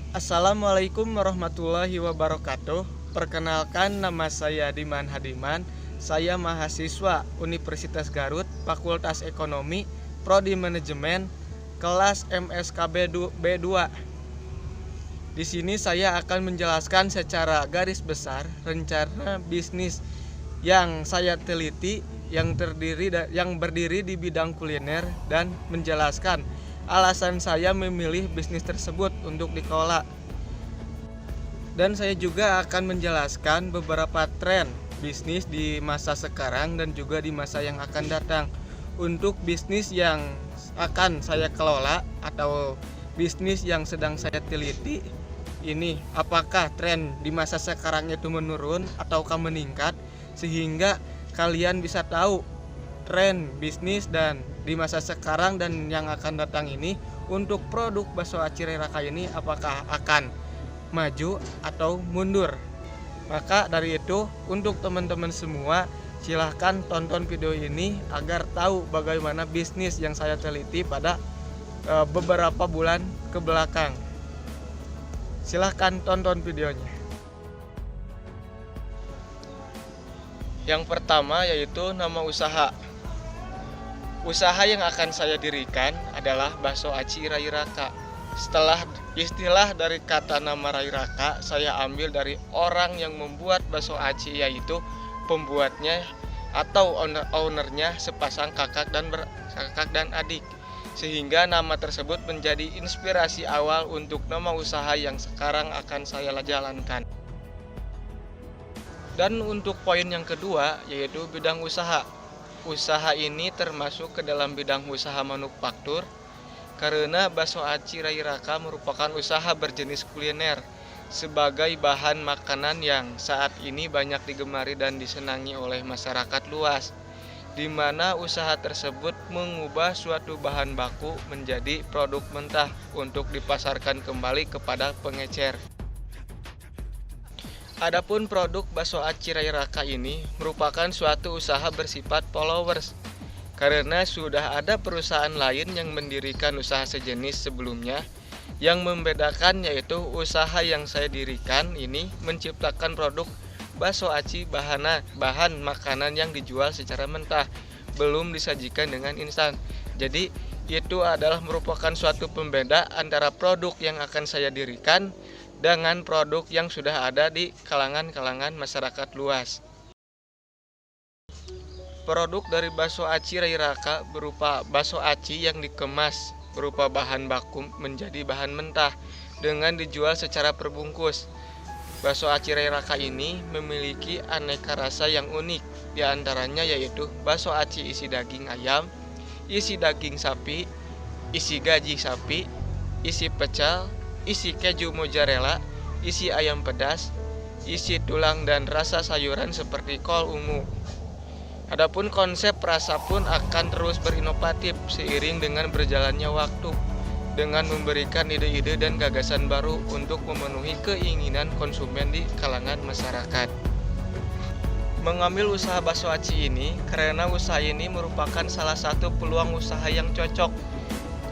Assalamualaikum warahmatullahi wabarakatuh. Perkenalkan, nama saya Diman Hadiman. Saya mahasiswa Universitas Garut, Fakultas Ekonomi, Prodi Manajemen, kelas MSKB B2. Di sini saya akan menjelaskan secara garis besar rencana bisnis yang saya teliti yang berdiri di bidang kuliner dan menjelaskan alasan saya memilih bisnis tersebut untuk dikelola. Dan saya juga akan menjelaskan beberapa tren bisnis di masa sekarang dan juga di masa yang akan datang. Untuk bisnis yang akan saya kelola atau bisnis yang sedang saya teliti ini, apakah tren di masa sekarang itu menurun ataukah meningkat, sehingga kalian bisa tahu tren bisnis dan di masa sekarang dan yang akan datang ini untuk produk bakso Aci Rairaka ini apakah akan maju atau mundur. Maka dari itu, untuk teman-teman semua, silahkan tonton video ini agar tahu bagaimana bisnis yang saya teliti pada beberapa bulan ke belakang. Silahkan tonton videonya. Yang pertama yaitu nama usaha. Usaha yang akan saya dirikan adalah Bakso Aci Rairaka. Setelah istilah dari kata nama Rairaka, saya ambil dari orang yang membuat bakso aci, yaitu pembuatnya atau ownernya sepasang kakak dan adik. Sehingga nama tersebut menjadi inspirasi awal untuk nama usaha yang sekarang akan saya jalankan. Dan untuk poin yang kedua yaitu bidang usaha. Usaha ini termasuk ke dalam bidang usaha manufaktur karena Bakso Aci Rairaka merupakan usaha berjenis kuliner sebagai bahan makanan yang saat ini banyak digemari dan disenangi oleh masyarakat luas, di mana usaha tersebut mengubah suatu bahan baku menjadi produk mentah untuk dipasarkan kembali kepada pengecer. Adapun produk Bakso Aci Rairaka ini merupakan suatu usaha bersifat followers karena sudah ada perusahaan lain yang mendirikan usaha sejenis sebelumnya. Yang membedakan yaitu usaha yang saya dirikan ini menciptakan produk bakso aci bahan makanan yang dijual secara mentah, belum disajikan dengan instan. Jadi itu adalah merupakan suatu pembeda antara produk yang akan saya dirikan dengan produk yang sudah ada di kalangan masyarakat luas. Produk dari Bakso Aci Rairaka berupa bakso aci yang dikemas berupa bahan baku menjadi bahan mentah dengan dijual secara perbungkus. Bakso Aci Rairaka ini memiliki aneka rasa yang unik, diantaranya yaitu bakso aci isi daging ayam, isi daging sapi, isi gaji sapi, isi pecel, isi keju mozzarella, isi ayam pedas, isi tulang dan rasa sayuran seperti kol ungu. Adapun konsep rasa pun akan terus berinovatif seiring dengan berjalannya waktu, dengan memberikan ide-ide dan gagasan baru untuk memenuhi keinginan konsumen di kalangan masyarakat. Mengambil usaha bakso aci ini karena usaha ini merupakan salah satu peluang usaha yang cocok,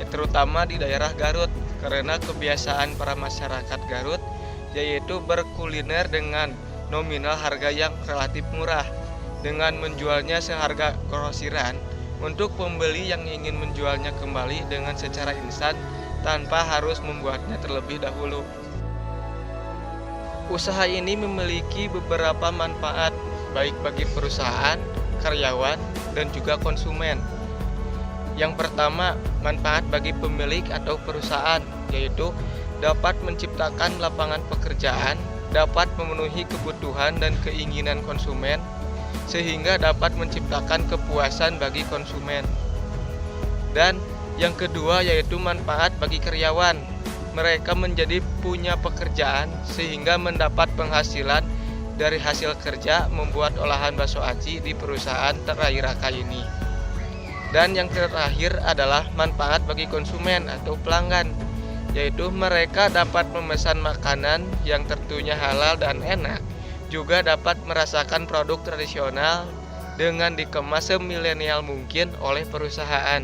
terutama di daerah Garut, karena kebiasaan para masyarakat Garut yaitu berkuliner dengan nominal harga yang relatif murah, dengan menjualnya seharga grosiran untuk pembeli yang ingin menjualnya kembali dengan secara instan tanpa harus membuatnya terlebih dahulu. Usaha ini memiliki beberapa manfaat baik bagi perusahaan, karyawan, dan juga konsumen. Yang pertama, manfaat bagi pemilik atau perusahaan, yaitu dapat menciptakan lapangan pekerjaan, dapat memenuhi kebutuhan dan keinginan konsumen, sehingga dapat menciptakan kepuasan bagi konsumen. Dan yang kedua yaitu manfaat bagi karyawan. Mereka menjadi punya pekerjaan sehingga mendapat penghasilan dari hasil kerja membuat olahan bakso aci di perusahaan Rairaka ini. Dan yang terakhir adalah manfaat bagi konsumen atau pelanggan, yaitu mereka dapat memesan makanan yang tentunya halal dan enak, juga dapat merasakan produk tradisional dengan dikemas semilenial mungkin oleh perusahaan.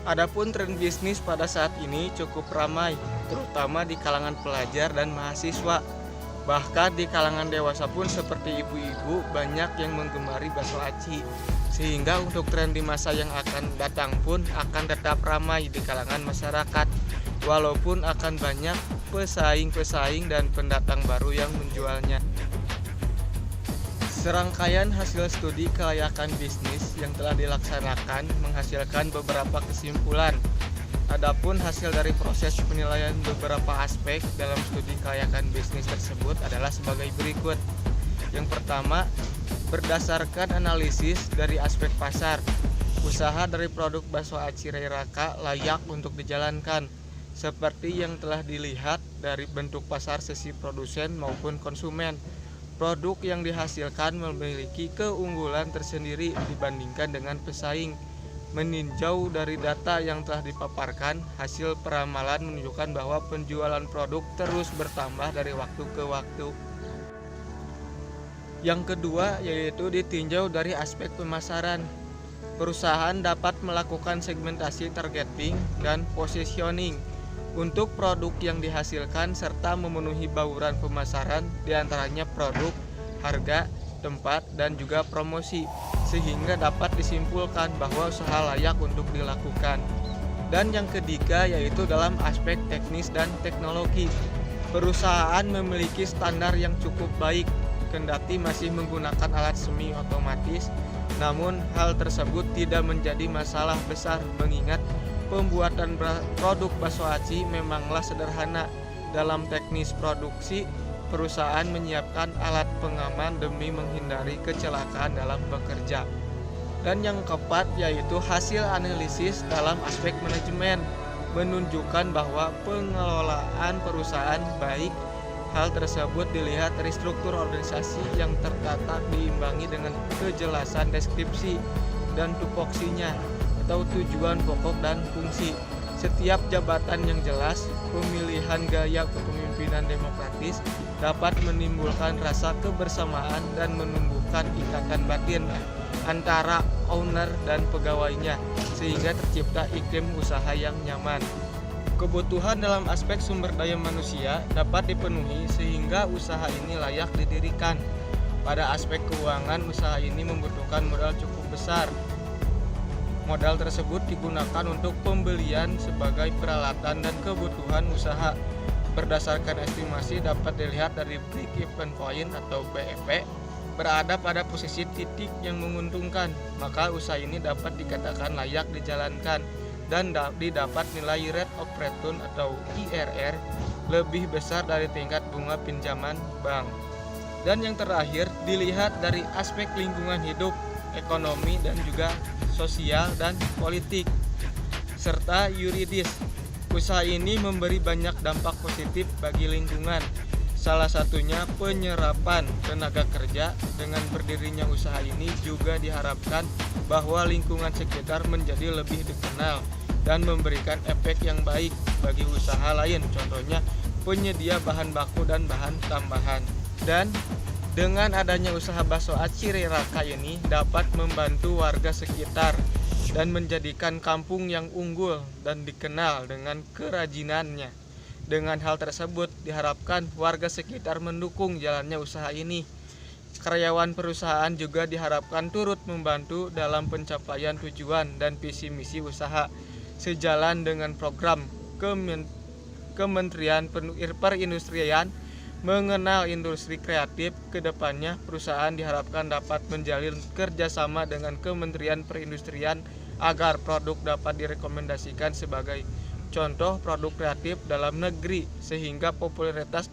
Adapun tren bisnis pada saat ini cukup ramai, terutama di kalangan pelajar dan mahasiswa. Bahkan di kalangan dewasa pun seperti ibu-ibu banyak yang menggemari bakso aci. Sehingga untuk tren di masa yang akan datang pun akan tetap ramai di kalangan masyarakat. Walaupun akan banyak pesaing-pesaing dan pendatang baru yang menjualnya. Serangkaian hasil studi kelayakan bisnis yang telah dilaksanakan menghasilkan beberapa kesimpulan. Adapun hasil dari proses penilaian beberapa aspek dalam studi kelayakan bisnis tersebut adalah sebagai berikut. Yang pertama, berdasarkan analisis dari aspek pasar, usaha dari produk bakso aci Ray Raka layak untuk dijalankan, seperti yang telah dilihat dari bentuk pasar sisi produsen maupun konsumen. Produk yang dihasilkan memiliki keunggulan tersendiri dibandingkan dengan pesaing. Meninjau dari data yang telah dipaparkan, hasil peramalan menunjukkan bahwa penjualan produk terus bertambah dari waktu ke waktu. Yang kedua yaitu ditinjau dari aspek pemasaran. Perusahaan dapat melakukan segmentasi targeting dan positioning untuk produk yang dihasilkan serta memenuhi bauran pemasaran, diantaranya produk, harga, tempat, dan juga promosi, sehingga dapat disimpulkan bahwa usaha layak untuk dilakukan. Dan yang ketiga yaitu dalam aspek teknis dan teknologi. Perusahaan memiliki standar yang cukup baik, kendati masih menggunakan alat semi otomatis, namun hal tersebut tidak menjadi masalah besar mengingat pembuatan produk bakso aci memanglah sederhana. Dalam teknis produksi, perusahaan menyiapkan alat pengaman demi menghindari kecelakaan dalam bekerja. Dan yang keempat yaitu hasil analisis dalam aspek manajemen menunjukkan bahwa pengelolaan perusahaan baik. Hal tersebut dilihat dari struktur organisasi yang tertata diimbangi dengan kejelasan deskripsi dan tupoksinya atau tujuan pokok dan fungsi. Setiap jabatan yang jelas, pemilihan gaya kepemimpinan demokratis dapat menimbulkan rasa kebersamaan dan menumbuhkan ikatan batin antara owner dan pegawainya, sehingga tercipta iklim usaha yang nyaman. Kebutuhan dalam aspek sumber daya manusia dapat dipenuhi sehingga usaha ini layak didirikan. Pada aspek keuangan, usaha ini membutuhkan modal cukup besar. Modal tersebut digunakan untuk pembelian sebagai peralatan dan kebutuhan usaha. Berdasarkan estimasi dapat dilihat dari break even point atau BEP berada pada posisi titik yang menguntungkan, maka usaha ini dapat dikatakan layak dijalankan dan didapat nilai rate of return atau IRR lebih besar dari tingkat bunga pinjaman bank. Dan yang terakhir dilihat dari aspek lingkungan hidup, ekonomi dan juga sosial dan politik serta yuridis. Usaha ini memberi banyak dampak positif bagi lingkungan. Salah satunya penyerapan tenaga kerja. Dengan berdirinya usaha ini juga diharapkan bahwa lingkungan sekitar menjadi lebih dikenal dan memberikan efek yang baik bagi usaha lain, contohnya penyedia bahan baku dan bahan tambahan. Dan dengan adanya usaha bakso aci Ray Raka ini dapat membantu warga sekitar dan menjadikan kampung yang unggul dan dikenal dengan kerajinannya. Dengan hal tersebut diharapkan warga sekitar mendukung jalannya usaha ini. Karyawan perusahaan juga diharapkan turut membantu dalam pencapaian tujuan dan visi misi usaha sejalan dengan program Kementerian Perindustrian mengenal industri kreatif. Kedepannya perusahaan diharapkan dapat menjalin kerjasama dengan Kementerian Perindustrian agar produk dapat direkomendasikan sebagai contoh produk kreatif dalam negeri sehingga popularitas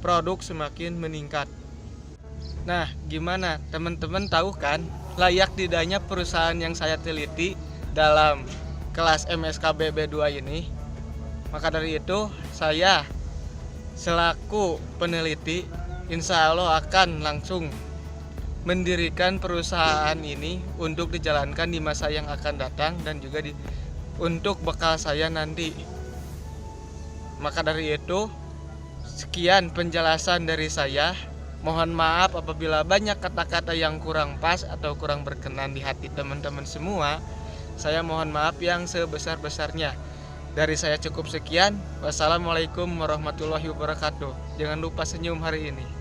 produk semakin meningkat. Nah, gimana? Teman-teman tahu kan layak tidaknya perusahaan yang saya teliti dalam kelas MSKB B2 ini? Maka dari itu saya selaku peneliti insya Allah akan langsung mendirikan perusahaan ini untuk dijalankan di masa yang akan datang dan juga untuk bekal saya nanti. Maka dari itu sekian penjelasan dari saya. Mohon maaf apabila banyak kata-kata yang kurang pas atau kurang berkenan di hati teman-teman semua. Saya mohon maaf yang sebesar-besarnya. Dari saya cukup sekian. Wassalamualaikum warahmatullahi wabarakatuh. Jangan lupa senyum hari ini.